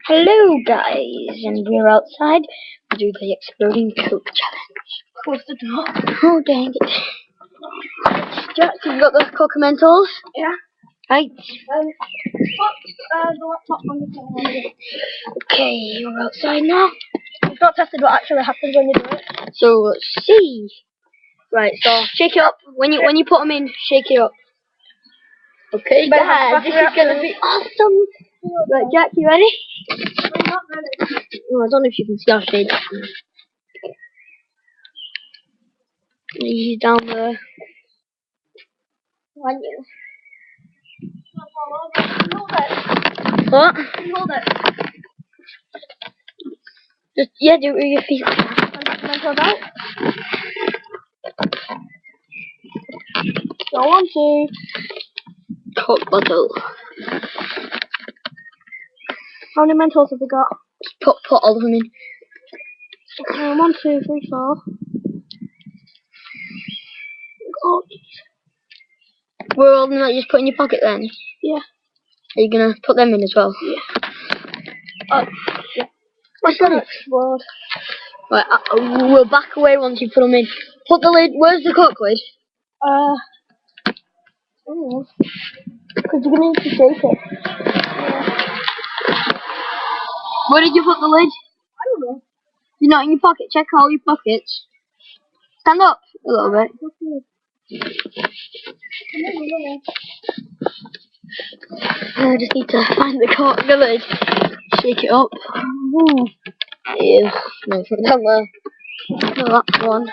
Hello guys, and we're outside to do the exploding Coke challenge. Close the door. Oh dang it. Jack, you've got the Cocomentals? Yeah. Right. Put the laptop on the table. Okay, we're outside now. We've not tested what actually happens when you do it. So let's see. Right, so shake it up. When you put them in, shake it up. Okay guys, this is gonna be awesome. Right, Jack, you ready? I'm not ready. Oh, I don't know if you can see our shade. He's down there. Hold it. What? Hold it. Just, yeah, do it with your feet. Mentals out. Go on to. Coke bottle. How many mentals have we got? Put all of them in. 1, 2, 3, 4. Oh, We're all gonna just put in your pocket then? yeah. Are you gonna put them in as well? Yeah. Oh, yeah. What's that? Explode. Right, we'll back away once you put them in. Put the lid. Where's the Coke lid? Because you're going to need to shake it. Yeah. Where did you put the lid? I don't know. You're not in your pocket. Check all your pockets. Stand up a little bit. I just need to find the Coke lid. Shake it up. Ooh. Yeah. No, put it down there. No, that's one.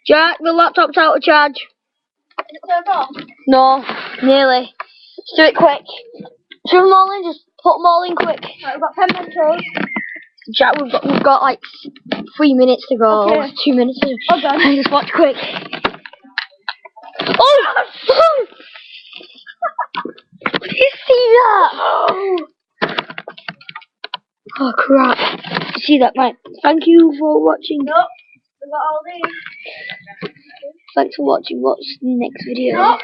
Jack, the laptop's out of charge. Is it turned off? No, nearly. Let's do it quick. Shove them all in, just put them all in quick. Right, we've got 10 mentals. Jack, we've got like 3 minutes to go. Okay. Or 2 minutes to go. Oh, done. Just watch quick. Oh! Did you see that? Oh crap. Did you see that, right? Thank you for watching. Nope. We've got all these. Thanks for watching. What's the next video? No.